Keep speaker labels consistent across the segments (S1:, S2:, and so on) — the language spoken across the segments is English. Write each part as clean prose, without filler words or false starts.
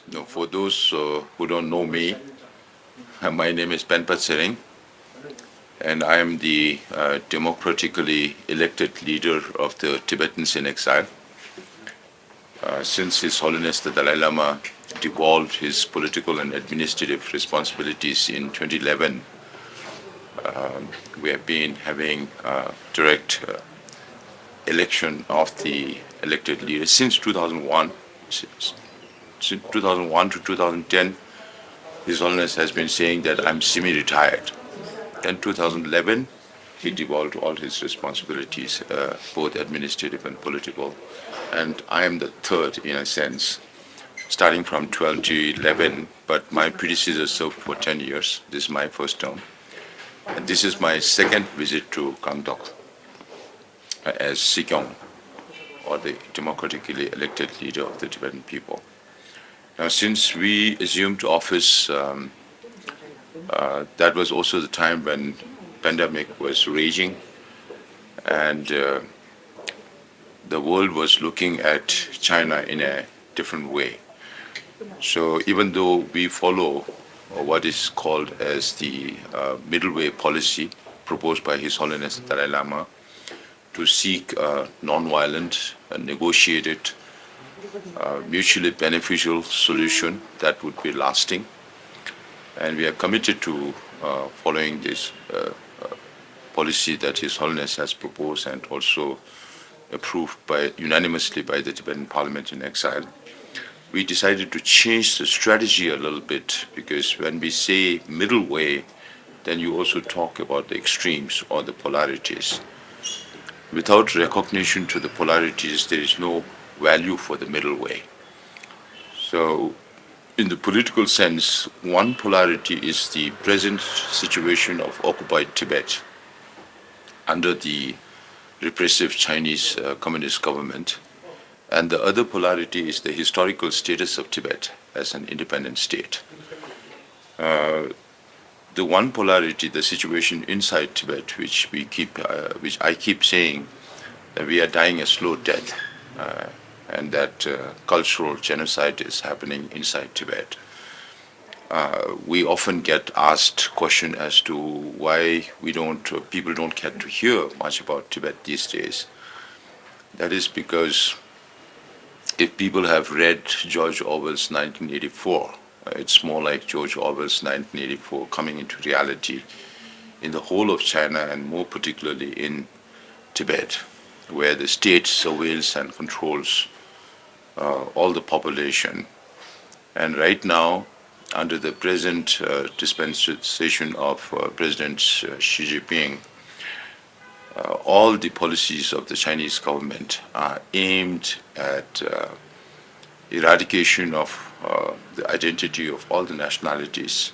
S1: For those who don't know me, my name is Penpa Tsering, and I am the democratically elected leader of the Tibetans in exile. Since His Holiness the Dalai Lama devolved his political and administrative responsibilities in 2011, we have been having direct election of the elected leaders since 2001. Since 2001 to 2010, His Holiness has been saying that I'm semi-retired. In 2011, he devolved all his responsibilities, both administrative and political, and I am the third in a sense, starting from 12 to 11, but my predecessor served for 10 years. This is my first term. And this is my second visit to Gangtok as Sikyong, or the democratically elected leader of the Tibetan people. Now, since we assumed office, that was also the time when pandemic was raging, and the world was looking at China in a different way. So even though we follow what is called as the middle way policy proposed by His Holiness the Dalai Lama to seek a non-violent, negotiated, mutually beneficial solution that would be lasting, and we are committed to following this policy that His Holiness has proposed and also approved unanimously by the Tibetan Parliament in exile. We decided to change the strategy a little bit, because when we say middle way, then you also talk about the extremes or the polarities. Without recognition to the polarities, there is no value for the middle way. So in the political sense, one polarity is the present situation of occupied Tibet under the repressive Chinese communist government, and the other polarity is the historical status of Tibet as an independent state. The one polarity, the situation inside Tibet, which I keep saying that we are dying a slow death, and that cultural genocide is happening inside Tibet. We often get asked question as to why people don't get to hear much about Tibet these days. That is because if people have read George Orwell's 1984, it's more like George Orwell's 1984 coming into reality in the whole of China, and more particularly in Tibet, where the state surveils and controls all the population. And right now, under the present dispensation of President Xi Jinping, all the policies of the Chinese government are aimed at eradication of the identity of all the nationalities.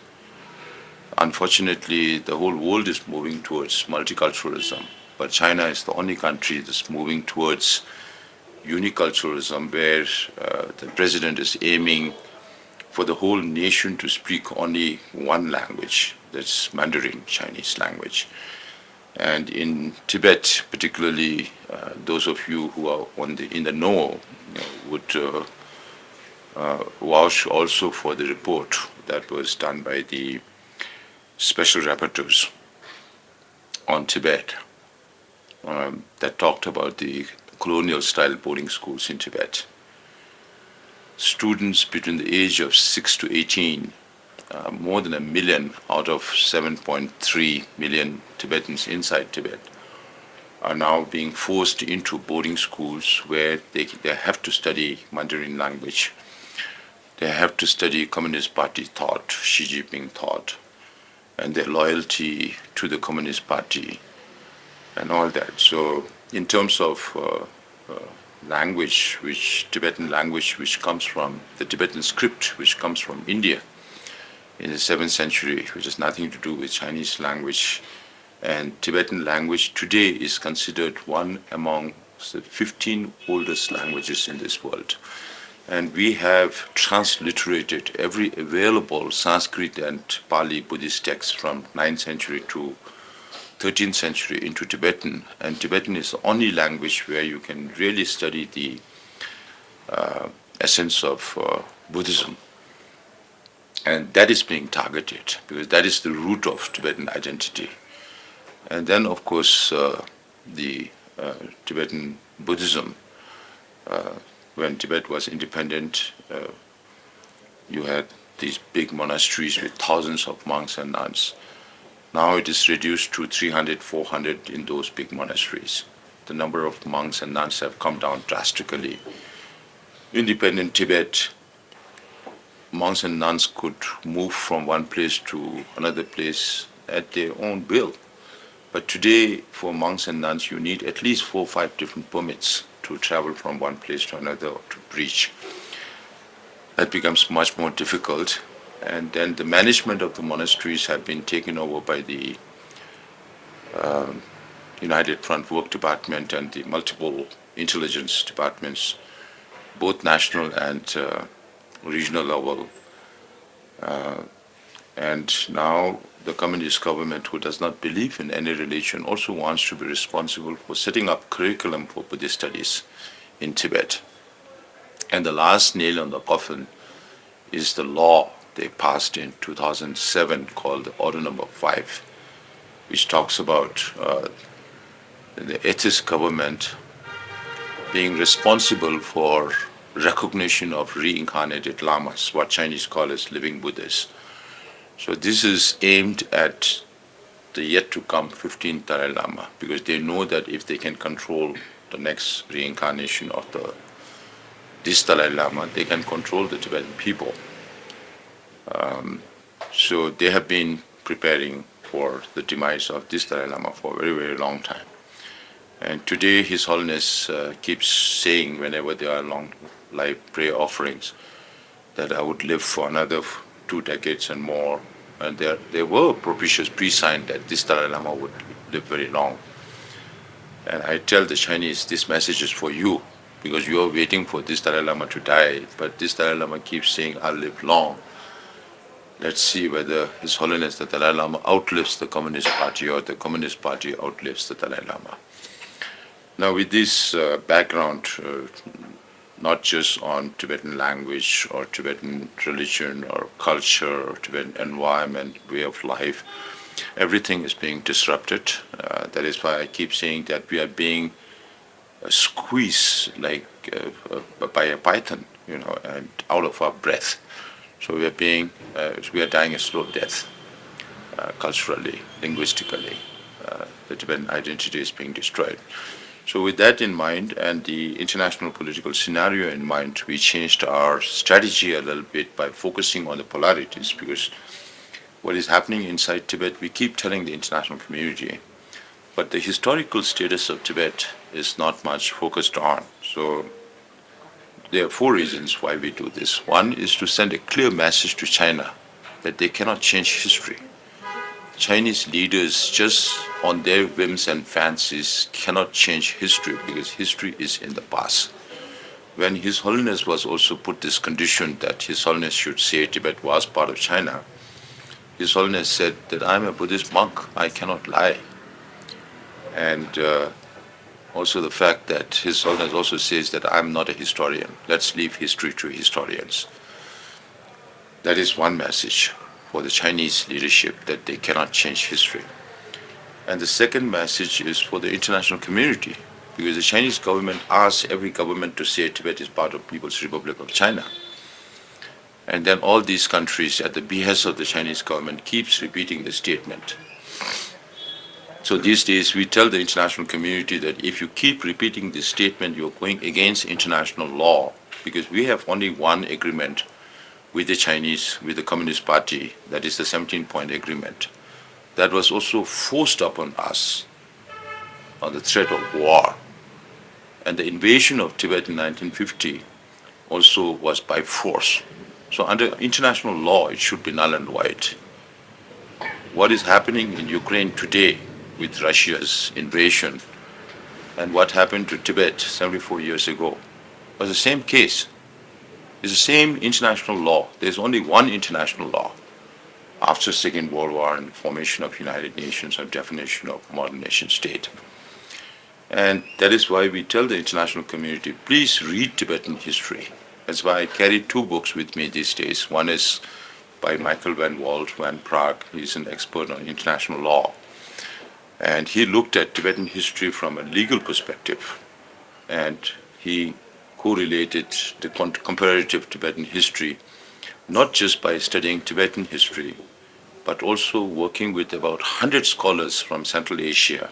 S1: Unfortunately, the whole world is moving towards multiculturalism, but China is the only country that's moving towards uniculturalism, where the president is aiming for the whole nation to speak only one language, that's Mandarin Chinese language. And in Tibet, particularly, those of you who are in the know, would vouch also for the report that was done by the special rapporteurs on Tibet that talked about the colonial-style boarding schools in Tibet. Students between the age of 6 to 18, more than 1 million out of 7.3 million Tibetans inside Tibet, are now being forced into boarding schools where they have to study Mandarin language. They have to study Communist Party thought, Xi Jinping thought, and their loyalty to the Communist Party and all that. So in terms of language, Tibetan language, which comes from the Tibetan script, which comes from India in the 7th century, which has nothing to do with Chinese language. And Tibetan language today is considered one among the 15 oldest languages in this world. And we have transliterated every available Sanskrit and Pali Buddhist text from 9th century to 13th century into Tibetan, and Tibetan is the only language where you can really study the essence of Buddhism And that is being targeted because that is the root of Tibetan identity. And then, of course, the Tibetan Buddhism, when Tibet was independent, you had these big monasteries with thousands of monks and nuns. Now it is reduced to 300, 400 in those big monasteries. The number of monks and nuns have come down drastically. Independent Tibet, monks and nuns could move from one place to another place at their own will. But today, for monks and nuns, you need at least 4 or 5 different permits to travel from one place to another or to preach. That becomes much more difficult. And then the management of the monasteries have been taken over by the United Front Work Department and the multiple intelligence departments, both national and regional level. And now the communist government, who does not believe in any religion, also wants to be responsible for setting up curriculum for Buddhist studies in Tibet. And the last nail on the coffin is the law they passed in 2007 called the Order Number 5, which talks about the atheist government being responsible for recognition of reincarnated lamas, what Chinese call as living Buddhas. So this is aimed at the yet to come 15th Dalai Lama, because they know that if they can control the next reincarnation of this Dalai Lama, they can control the Tibetan people. So they have been preparing for the demise of this Dalai Lama for a very, very long time. And today His Holiness keeps saying, whenever there are long live prayer offerings, that I would live for another 2 decades and more. And there were propitious pre-signs that this Dalai Lama would live very long. And I tell the Chinese, this message is for you, because you are waiting for this Dalai Lama to die, but this Dalai Lama keeps saying, I'll live long. Let's see whether His Holiness the Dalai Lama outlives the Communist Party or the Communist Party outlives the Dalai Lama. Now, with this background, not just on Tibetan language or Tibetan religion or culture or Tibetan environment, way of life, everything is being disrupted. That is why I keep saying that we are being squeezed like by a python, and out of our breath. So we are dying a slow death, culturally, linguistically. The Tibetan identity is being destroyed. So with that in mind and the international political scenario in mind, we changed our strategy a little bit by focusing on the polarities, because what is happening inside Tibet, we keep telling the international community, but the historical status of Tibet is not much focused on. So there are 4 reasons why we do this. One is to send a clear message to China that they cannot change history. Chinese leaders, just on their whims and fancies, cannot change history, because history is in the past. When His Holiness was also put this condition that His Holiness should say Tibet was part of China, His Holiness said that I'm a Buddhist monk, I cannot lie. And also the fact that His Holiness also says that I'm not a historian. Let's leave history to historians. That is one message for the Chinese leadership, that they cannot change history. And the second message is for the international community, because the Chinese government asks every government to say Tibet is part of People's Republic of China. And then all these countries, at the behest of the Chinese government, keeps repeating the statement. So these days we tell the international community that if you keep repeating this statement, you're going against international law, because we have only one agreement with the Chinese, with the Communist Party, that is the 17-point agreement. That was also forced upon us on the threat of war. And the invasion of Tibet in 1950 also was by force. So under international law, it should be null and void. What is happening in Ukraine today with Russia's invasion and what happened to Tibet 74 years ago was the same case. It's the same international law. There's only one international law after Second World War and the formation of United Nations and definition of modern nation state. And that is why we tell the international community, please read Tibetan history. That's why I carry 2 books with me these days. One is by Michael van Walt van Praag. He's an expert on international law. And he looked at Tibetan history from a legal perspective. And he correlated the comparative Tibetan history, not just by studying Tibetan history, but also working with about 100 scholars from Central Asia,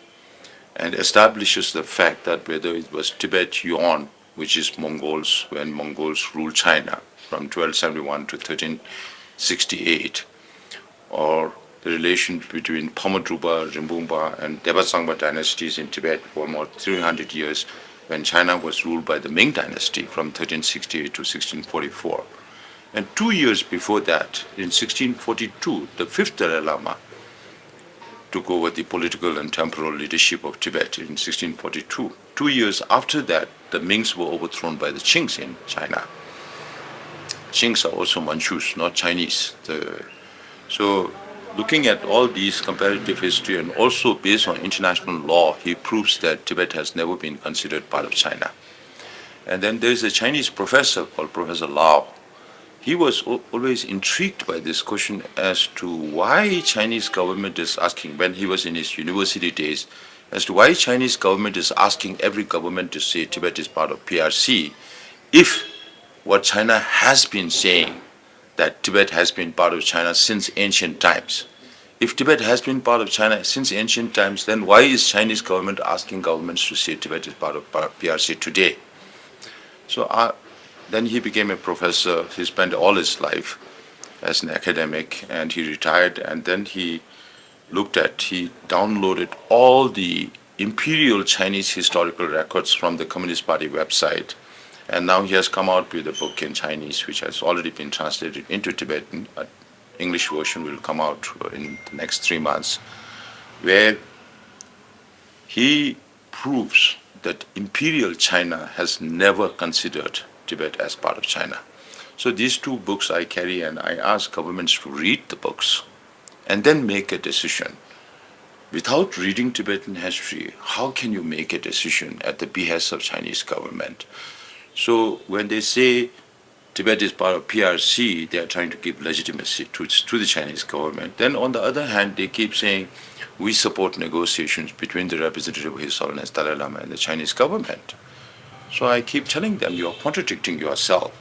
S1: and establishes the fact that whether it was Tibet Yuan, which is Mongols, when Mongols ruled China from 1271 to 1368, or the relation between Pamadruba, Rinpoche, and Devasangpa dynasties in Tibet for more 300 years, when China was ruled by the Ming dynasty from 1368 to 1644. And 2 years before that, in 1642, the fifth Dalai Lama took over the political and temporal leadership of Tibet in 1642. 2 years after that, the Mings were overthrown by the Qings in China. Qings are also Manchus, not Chinese. So looking at all these comparative history and also based on international law, he proves that Tibet has never been considered part of China. And then there's a Chinese professor called Professor Lau. He was always intrigued by this question as to why Chinese government is asking, when he was in his university days, as to why Chinese government is asking every government to say Tibet is part of PRC, if what China has been saying, that Tibet has been part of China since ancient times. If Tibet has been part of China since ancient times, then why is Chinese government asking governments to say Tibet is part of PRC today? So then he became a professor. He spent all his life as an academic, and he retired, and then he downloaded all the imperial Chinese historical records from the Communist Party website. And now he has come out with a book in Chinese, which has already been translated into Tibetan. An English version will come out in the next 3 months, where he proves that imperial China has never considered Tibet as part of China. So these 2 books I carry, and I ask governments to read the books and then make a decision. Without reading Tibetan history, how can you make a decision at the behest of Chinese government? So when they say Tibet is part of PRC, they are trying to give legitimacy to the Chinese government. Then on the other hand, they keep saying, we support negotiations between the representative of His Holiness Dalai Lama and the Chinese government. So I keep telling them, you are contradicting yourself.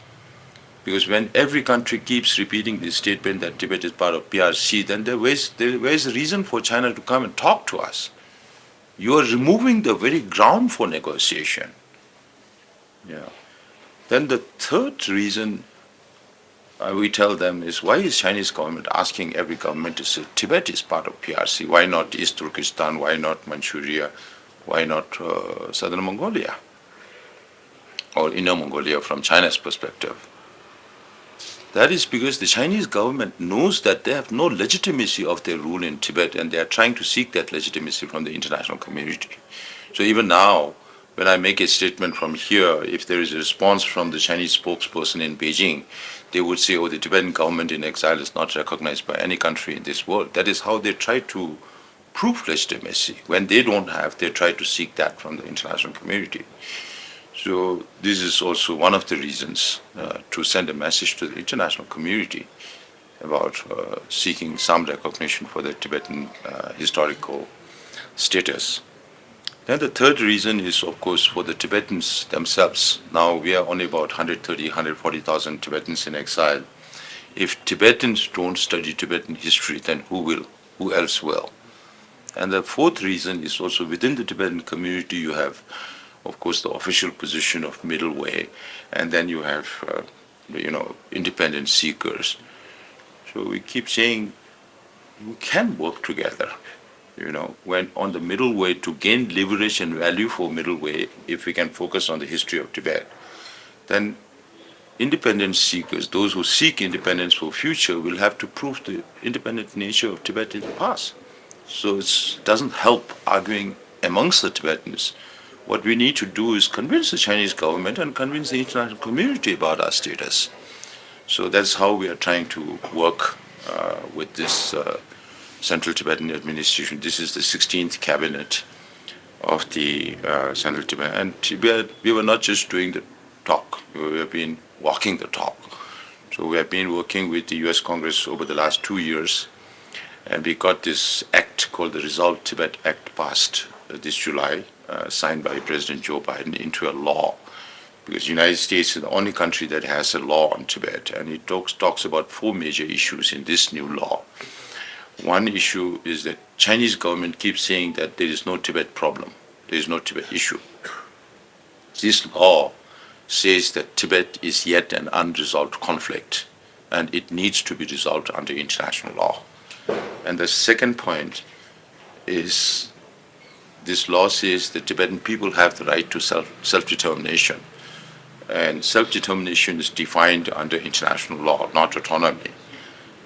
S1: Because when every country keeps repeating this statement that Tibet is part of PRC, then where's the reason for China to come and talk to us? You are removing the very ground for negotiation. Yeah. Then the third reason we tell them is, why is Chinese government asking every government to say Tibet is part of PRC? Why not East Turkestan? Why not Manchuria? Why not Southern Mongolia? Or Inner Mongolia from China's perspective? That is because the Chinese government knows that they have no legitimacy of their rule in Tibet, and they are trying to seek that legitimacy from the international community. So even now, when I make a statement from here, if there is a response from the Chinese spokesperson in Beijing, they would say, oh, the Tibetan government in exile is not recognized by any country in this world. That is how they try to prove legitimacy. When they don't have, they try to seek that from the international community. So this is also one of the reasons to send a message to the international community about seeking some recognition for the Tibetan historical status. Then the third reason is, of course, for the Tibetans themselves. Now we are only about 130, 140,000 Tibetans in exile. If Tibetans don't study Tibetan history, then who will? Who else will? And the fourth reason is also within the Tibetan community you have, of course, the official position of middle way, and then you have, independent seekers. So we keep saying we can work together. When on the middle way, to gain leverage and value for middle way, if we can focus on the history of Tibet, then independent seekers, those who seek independence for future, will have to prove the independent nature of Tibet in the past. So it doesn't help arguing amongst the Tibetans. What we need to do is convince the Chinese government and convince the international community about our status. So that's how we are trying to work with this Central Tibetan administration. This is the 16th cabinet of the Central Tibet. And we were not just doing the talk, we have been walking the talk So we have been working with the US Congress over the last 2 years, and we got this act called the Resolve Tibet Act passed this July, signed by President Joe Biden into a law. Because the United States is the only country that has a law on Tibet, and it talks about four major issues in this new law. One issue is that Chinese government keeps saying that there is no Tibet problem, there is no Tibet issue. This law says that Tibet is yet an unresolved conflict, and it needs to be resolved under international law. And the second point is this law says the Tibetan people have the right to self-determination. And self-determination is defined under international law, not autonomy.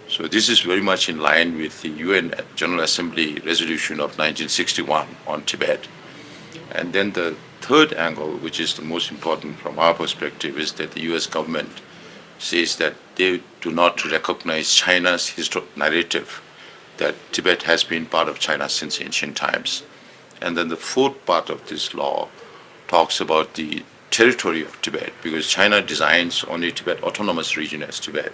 S1: So this is very much in line with the UN General Assembly resolution of 1961 on Tibet. And then the third angle, which is the most important from our perspective, is that the US government says that they do not recognize China's narrative that Tibet has been part of China since ancient times. And then the fourth part of this law talks about the territory of Tibet, because China designs only Tibet autonomous region as Tibet,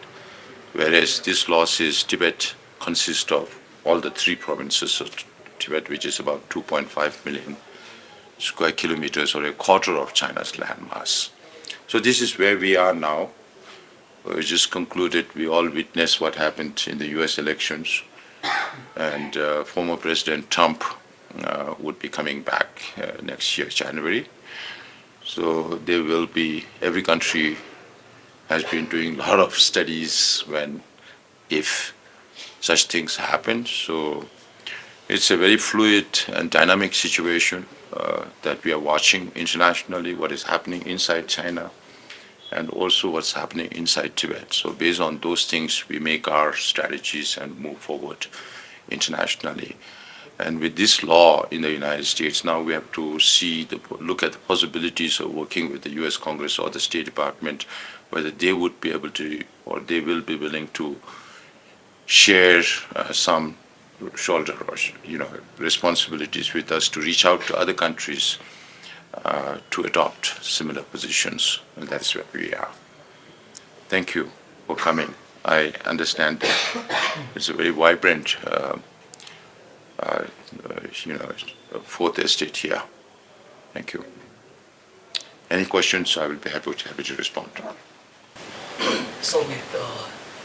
S1: whereas this law says Tibet consists of all the three provinces of Tibet, which is about 2.5 million square kilometers, or a quarter of China's landmass. So this is where we are now. We just concluded, we all witnessed what happened in the US elections, and former President Trump would be coming back next year, January. So there will be, every country has been doing a lot of studies if such things happen. So it's a very fluid and dynamic situation that we are watching internationally, what is happening inside China, and also what's happening inside Tibet. So based on those things, we make our strategies and move forward internationally. And with this law in the United States, now we have to look at the possibilities of working with the US Congress or the State Department, whether they would be able to, or they will be willing to share some shoulder or responsibilities with us to reach out to other countries to adopt similar positions. And that's where we are. Thank you for coming. I understand that it's a very vibrant fourth estate here. Thank you. Any questions? I will be happy to respond.
S2: So with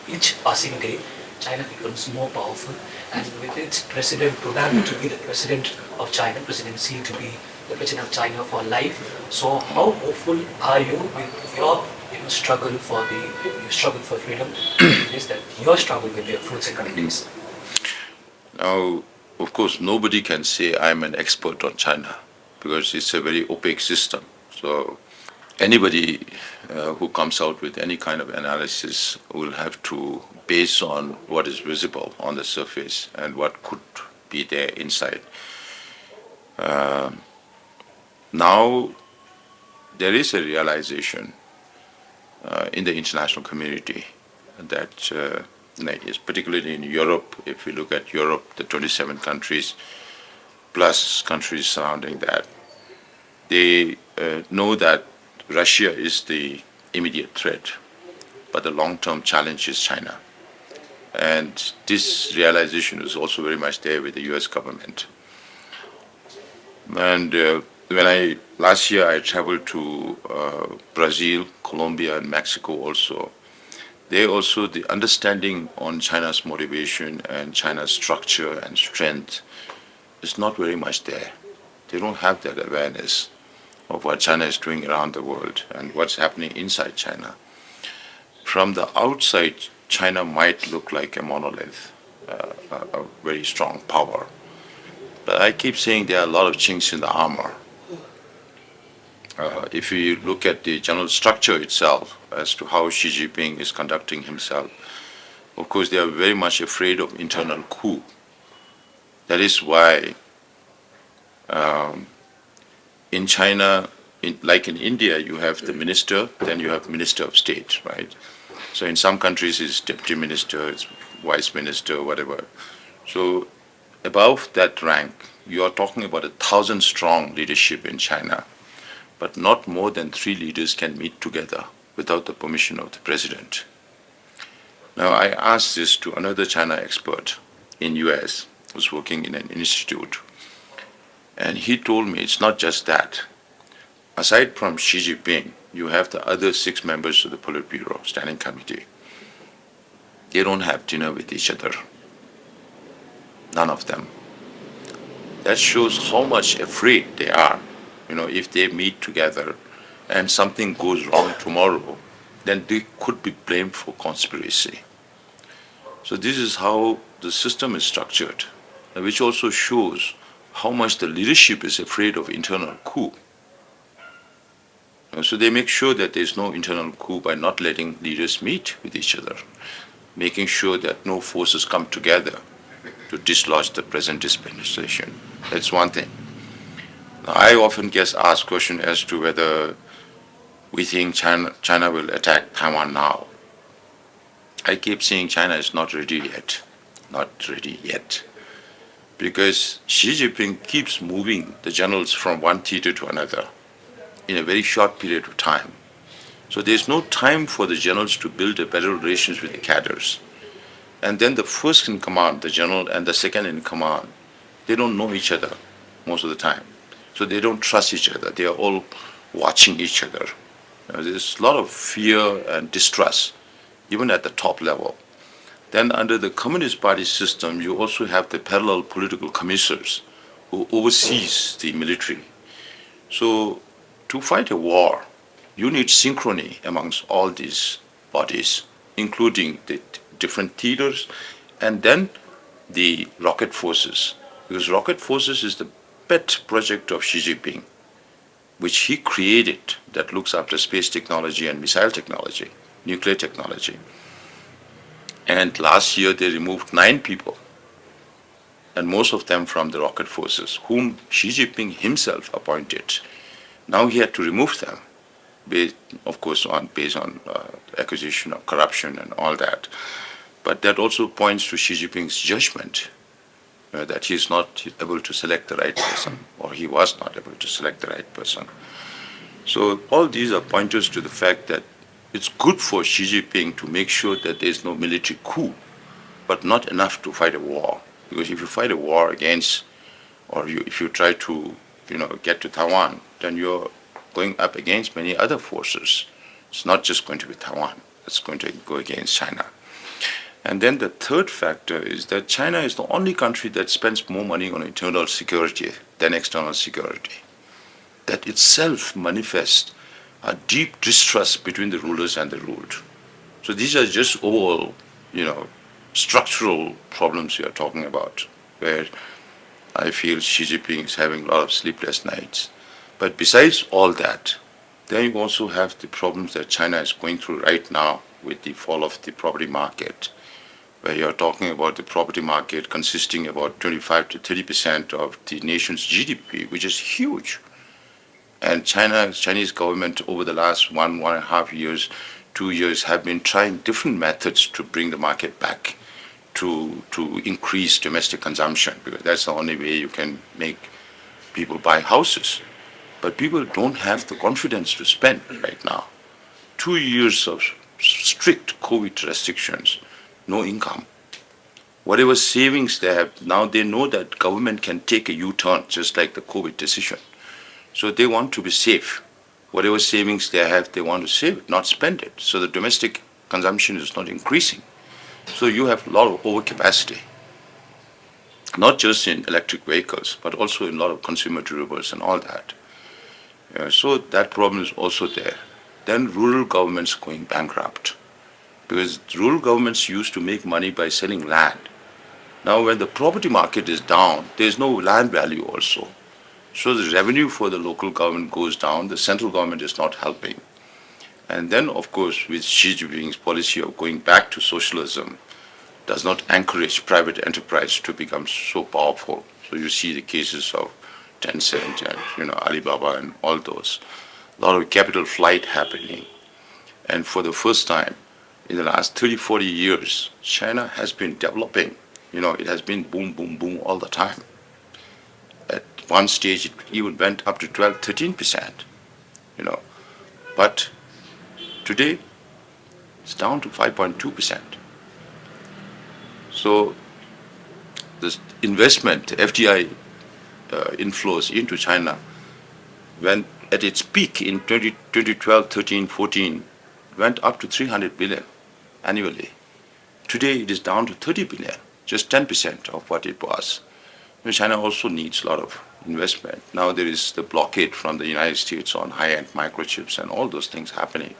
S2: each passing day, China becomes more powerful, and with its president programmed to be the president of China, President Xi to be the president of China for life. So how hopeful are you with your struggle for freedom? Is that your struggle will bear fruits in coming days?
S1: Now, of course, nobody can say I'm an expert on China, because it's a very opaque system. So anybody who comes out with any kind of analysis will have to base on what is visible on the surface and what could be there inside. Now, there is a realization in the international community that particularly in Europe, if we look at Europe, the 27 countries plus countries surrounding that, they know that Russia is the immediate threat, but the long-term challenge is China. And this realization is also very much there with the US government. And last year I traveled to Brazil, Colombia, and Mexico also. The understanding on China's motivation and China's structure and strength is not very much there. They don't have that awareness of what China is doing around the world and what's happening inside China. From the outside, China might look like a monolith, a very strong power. But I keep saying there are a lot of chinks in the armor. If you look at the general structure itself as to how Xi Jinping is conducting himself, of course they are very much afraid of internal coup. That is why in China, like in India, you have the minister, then you have minister of state, right? So in some countries it's deputy minister, it's vice minister, whatever. So above that rank, you are talking about 1,000-strong leadership in China, but not more than 3 leaders can meet together without the permission of the president. Now, I asked this to another China expert in US who's working in an institute, and he told me it's not just that. Aside from Xi Jinping, you have the other 6 members of the Politburo Standing Committee. They don't have dinner with each other. None of them. That shows how much afraid they are. If they meet together and something goes wrong tomorrow, then they could be blamed for conspiracy. So this is how the system is structured, which also shows how much the leadership is afraid of internal coup. So they make sure that there's no internal coup by not letting leaders meet with each other, making sure that no forces come together to dislodge the present dispensation. That's one thing. Now, I often get asked questions as to whether we think China will attack Taiwan now. I keep saying China is not ready yet. Not ready yet. Because Xi Jinping keeps moving the generals from one theater to another in a very short period of time. So there's no time for the generals to build a better relations with the cadres. And then the first in command, the general, and the second in command, they don't know each other most of the time. So they don't trust each other. They are all watching each other. There's a lot of fear and distrust, even at the top level. Then under the Communist Party system, you also have the parallel political commissars who oversees the military. So to fight a war, you need synchrony amongst all these bodies, including the different theaters and then the rocket forces. Because rocket forces is the pet project of Xi Jinping, which he created, that looks after space technology and missile technology, nuclear technology. And last year they removed 9 people, and most of them from the rocket forces, whom Xi Jinping himself appointed. Now he had to remove them, based, of course, based on accusation of corruption and all that. But that also points to Xi Jinping's judgment that he is not able to select the right person, or he was not able to select the right person. So all these are pointers to the fact that it's good for Xi Jinping to make sure that there is no military coup, but not enough to fight a war. Because if you fight a war against, or if you try to, get to Taiwan, then you're going up against many other forces. It's not just going to be Taiwan. It's going to go against China. And then the third factor is that China is the only country that spends more money on internal security than external security. That itself manifests a deep distrust between the rulers and the ruled. So these are just overall, structural problems we are talking about, where I feel Xi Jinping is having a lot of sleepless nights. But besides all that, then you also have the problems that China is going through right now with the fall of the property market, where you're talking about the property market consisting about 25 to 30% of the nation's GDP, which is huge. And Chinese government over the last 1.5 years, 2 years have been trying different methods to bring the market back to increase domestic consumption, because that's the only way you can make people buy houses. But people don't have the confidence to spend right now. 2 years of strict COVID restrictions, no income. Whatever savings they have, now they know that government can take a U-turn, just like the COVID decision. So they want to be safe. Whatever savings they have, they want to save it, not spend it. So the domestic consumption is not increasing. So you have a lot of overcapacity, not just in electric vehicles, but also in a lot of consumer durables and all that. So that problem is also there. Then rural governments going bankrupt, because rural governments used to make money by selling land. Now when the property market is down, there's no land value also. So the revenue for the local government goes down, the central government is not helping. And then, of course, with Xi Jinping's policy of going back to socialism, does not encourage private enterprise to become so powerful. So you see the cases of Tencent and Alibaba and all those. A lot of capital flight happening. And for the first time in the last 30, 40 years, China has been developing. It has been boom, boom, boom all the time. At one stage, it even went up to 12, 13%. But today, it's down to 5.2%. So this investment, FDI inflows into China, when at its peak in 2012, 13, 14, went up to 300 billion annually. Today it is down to 30 billion, just 10% of what it was. China also needs a lot of investment. Now there is the blockade from the United States on high-end microchips and all those things happening,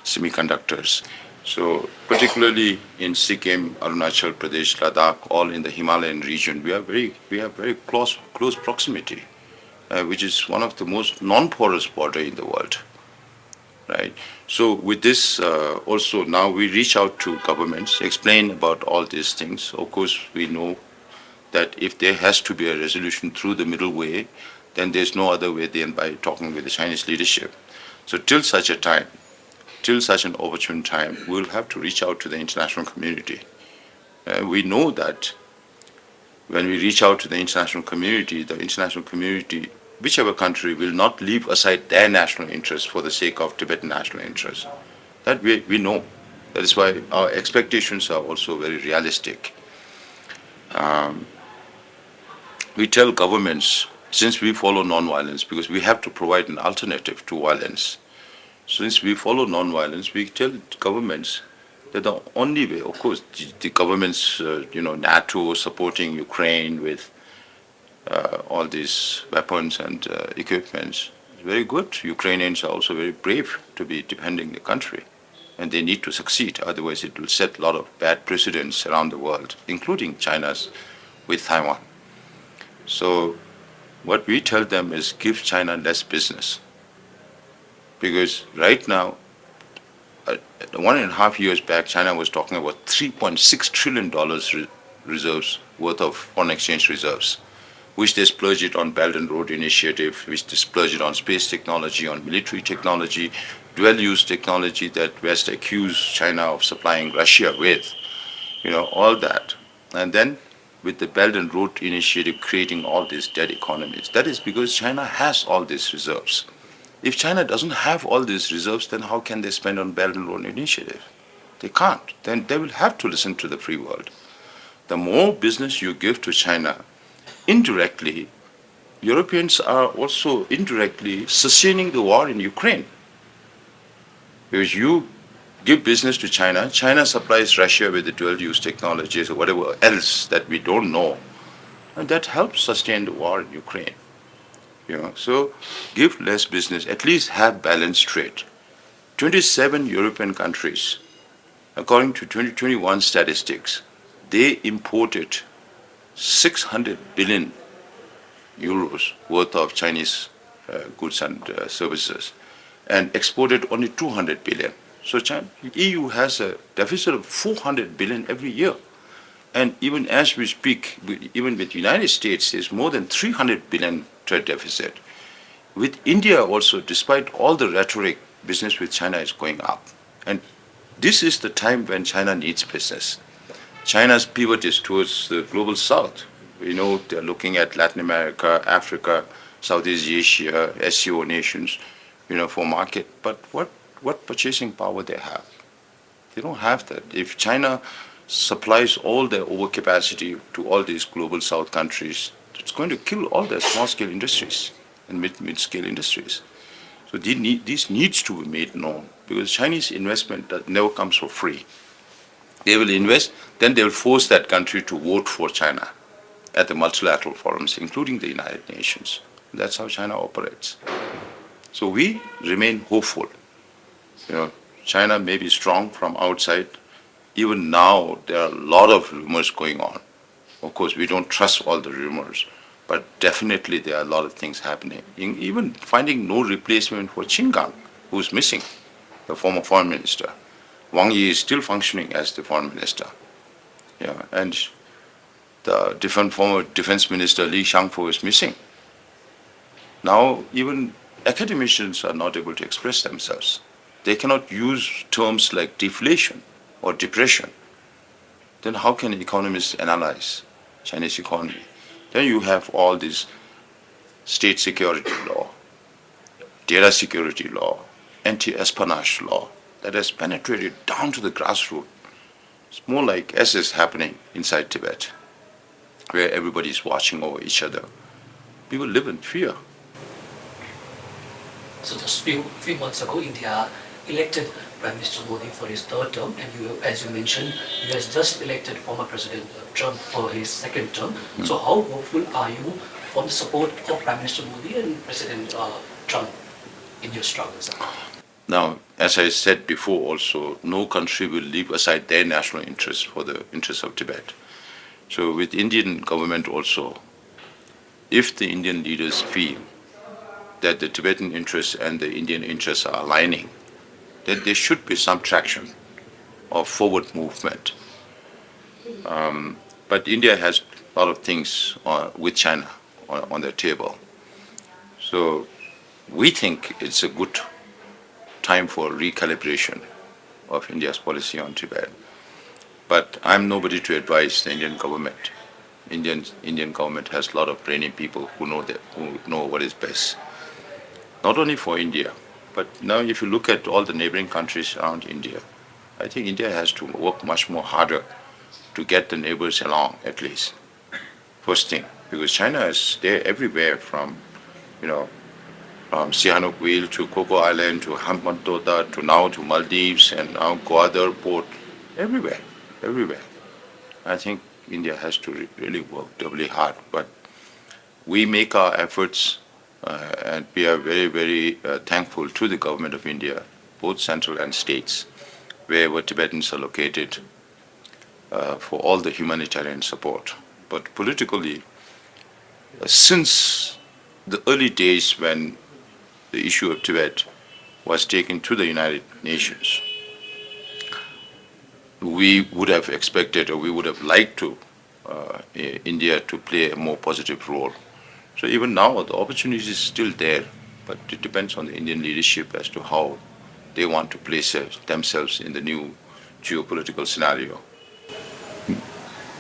S1: semiconductors. So particularly in Sikkim, Arunachal Pradesh, Ladakh, all in the Himalayan region, we have very close proximity, which is one of the most non-porous border in the world, right? So with this, also now we reach out to governments, explain about all these things. Of course, we know that if there has to be a resolution through the middle way, then there's no other way than by talking with the Chinese leadership. So till such a time, till such an opportune time, we'll have to reach out to the international community. We know that when we reach out to the international community, whichever country, will not leave aside their national interests for the sake of Tibetan national interests. That we know. That is why our expectations are also very realistic. We tell governments, since we follow non-violence, because we have to provide an alternative to violence. Since we follow non-violence, we tell governments that the only way, of course, the governments, NATO supporting Ukraine with all these weapons and equipments is very good. Ukrainians are also very brave to be defending the country, and they need to succeed. Otherwise, it will set a lot of bad precedents around the world, including China's with Taiwan. So what we tell them is give China less business. Because right now, 1.5 years back, China was talking about $3.6 trillion reserves worth of foreign exchange reserves, which they splurge it on Belt and Road Initiative, which they splurge it on space technology, on military technology, dual-use technology that West accused China of supplying Russia with, all that. And then with the Belt and Road Initiative creating all these dead economies. That is because China has all these reserves. If China doesn't have all these reserves, then how can they spend on Belt and Road Initiative? They can't. Then they will have to listen to the free world. The more business you give to China, indirectly, Europeans are also indirectly sustaining the war in Ukraine. Because you give business to China, China supplies Russia with the dual-use technologies or whatever else that we don't know, and that helps sustain the war in Ukraine. So give less business, at least have balanced trade. 27 European countries, according to 2021 statistics, they imported 600 billion euros worth of Chinese goods and services, and exported only 200 billion. So EU has a deficit of 400 billion every year. And even as we speak, even with the United States, there's more than 300 billion trade deficit. With India also, despite all the rhetoric, business with China is going up. And this is the time when China needs business. China's pivot is towards the global south. We know they're looking at Latin America, Africa, Southeast Asia, SCO nations, for market. But what purchasing power they have? They don't have that. If China supplies all their overcapacity to all these global south countries, it's going to kill all their small-scale industries and mid-scale industries. So this needs to be made known, because Chinese investment that never comes for free. They will invest, then they will force that country to vote for China at the multilateral forums, including the United Nations. That's how China operates. So we remain hopeful. China may be strong from outside. Even now, there are a lot of rumors going on. Of course, we don't trust all the rumors, but definitely there are a lot of things happening. Even finding no replacement for Qin Gang, who's missing, the former foreign minister. Wang Yi is still functioning as the foreign minister. And the former defense minister Li Shangfu is missing. Now, even academicians are not able to express themselves. They cannot use terms like deflation or depression. Then how can economists analyze Chinese economy? Then you have all this state security law, data security law, anti-espionage law that has penetrated down to the grassroots. It's more like as is happening inside Tibet, where everybody is watching over each other. People live in fear.
S2: So just few months ago, India elected Prime Minister Modi for his third term, and as you mentioned, US just elected former President Trump for his second term. So how hopeful are you for the support of Prime Minister Modi and President Trump in your struggles?
S1: Now, as I said before also, no country will leave aside their national interests for the interests of Tibet. So with Indian government also, if the Indian leaders feel that the Tibetan interests and the Indian interests are aligning, then there should be some traction or forward movement. But India has a lot of things with China on their table. So we think it's a good time for recalibration of India's policy on Tibet. But I'm nobody to advise the Indian government. Indian government has a lot of brainy people who know what is best. Not only for India, but now if you look at all the neighboring countries around India, I think India has to work much more harder to get the neighbors along at least. First thing, because China is there everywhere from, from Sihanouk Wheel to Coco Island to Hambantota to now to Maldives and now Gwadar port, everywhere. I think India has to really work doubly hard, but we make our efforts and we are very, very thankful to the government of India, both central and states, wherever Tibetans are located, for all the humanitarian support. But politically, since the early days when the issue of Tibet was taken to the United Nations, we would have expected or we would have liked to India to play a more positive role. So even now, the opportunity is still there, but it depends on the Indian leadership as to how they want to place themselves in the new geopolitical scenario.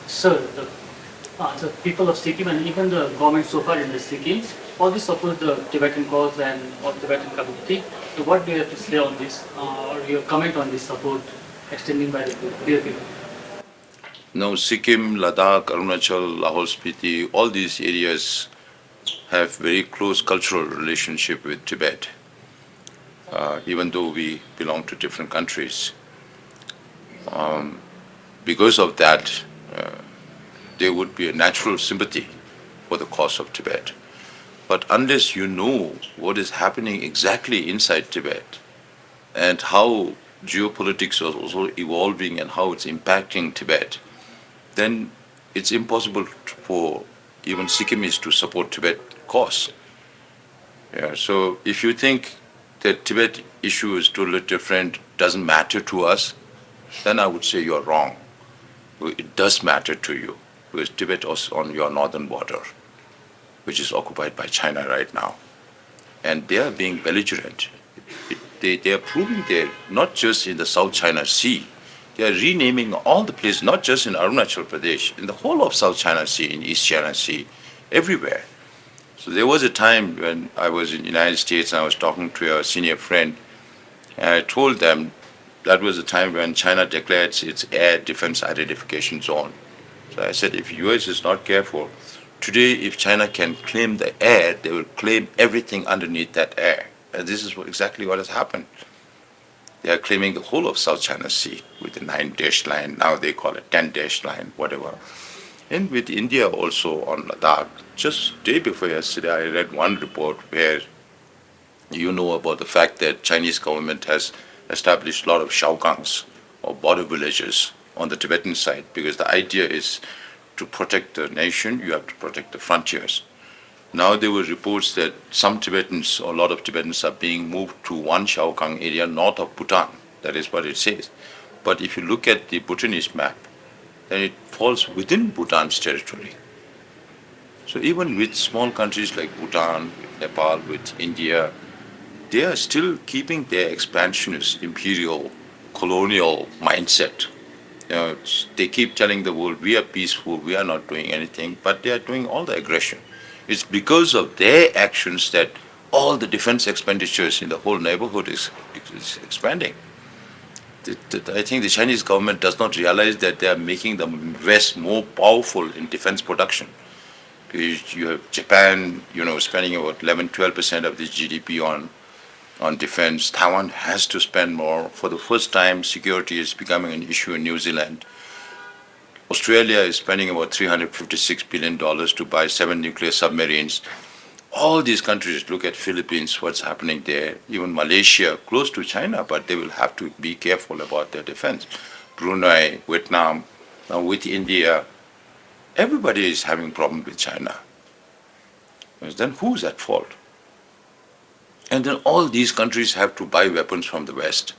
S3: Sir, the people of Sikkim and even the government so far in the Sikkim, all this support the Tibetan cause and all Tibetan community. So what do you have to say on this, or your comment on this support extending by the people?
S1: Now, Sikkim, Ladakh, Arunachal, Lahore Spiti, all these areas have very close cultural relationship with Tibet, even though we belong to different countries. Because of that, there would be a natural sympathy for the cause of Tibet. But unless you know what is happening exactly inside Tibet and how geopolitics is also evolving and how it's impacting Tibet, then it's impossible for even Sikkimis to support Tibet cause. Yeah, so if you think that Tibet issue is totally different, doesn't matter to us, then I would say you're wrong. It does matter to you because Tibet is on your northern border, which is occupied by China right now. And they are being belligerent. They are proving they're not just in the South China Sea, they are renaming all the places, not just in Arunachal Pradesh, in the whole of South China Sea, in East China Sea, everywhere. So there was a time when I was in the United States and I was talking to a senior friend, and I told them that was the time when China declared its air defense identification zone. So I said, if US is not careful, today if China can claim the air, they will claim everything underneath that air. And this is exactly what has happened. They are claiming the whole of South China Sea with the 9-dash line. Now they call it 10-dash line, whatever. And with India also on Ladakh. Just day before yesterday, I read one report where you know about the fact that Chinese government has established a lot of shaogangs or border villages on the Tibetan side because the idea is to protect the nation, you have to protect the frontiers. Now there were reports that some Tibetans, or a lot of Tibetans, are being moved to one Shaogang area north of Bhutan. That is what it says. But if you look at the Bhutanese map, then it falls within Bhutan's territory. So even with small countries like Bhutan, with Nepal, with India, they are still keeping their expansionist, imperial, colonial mindset. They keep telling the world, we are peaceful, we are not doing anything, but they are doing all the aggression. It's because of their actions that all the defense expenditures in the whole neighborhood is expanding. I think the Chinese government does not realize that they are making the West more powerful in defense production. You have Japan, spending about 11-12% of the GDP on defense. Taiwan has to spend more. For the first time, security is becoming an issue in New Zealand. Australia is spending about $356 billion to buy 7 nuclear submarines. All these countries, look at Philippines, what's happening there, even Malaysia, close to China, but they will have to be careful about their defense. Brunei, Vietnam, now with India, everybody is having problems with China. Then who's at fault? And then all these countries have to buy weapons from the West,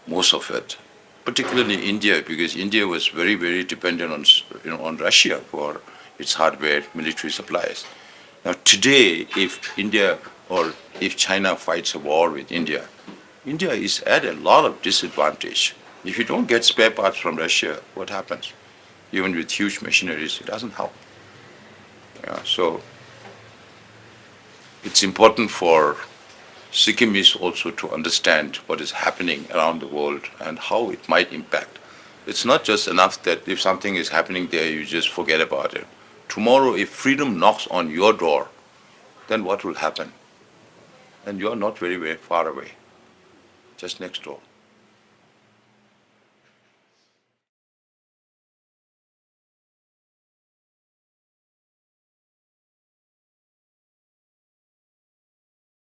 S1: most of it, particularly India, because India was very, very dependent on Russia for its hardware, military supplies. Now today, if India or if China fights a war with India, India is at a lot of disadvantage. If you don't get spare parts from Russia, what happens? Even with huge machineries, it doesn't help. So it's important for Sikkimese also to understand what is happening around the world and how it might impact. It's not just enough that if something is happening there, you just forget about it. Tomorrow, if freedom knocks on your door, then what will happen? And you're not very, very far away, just next door.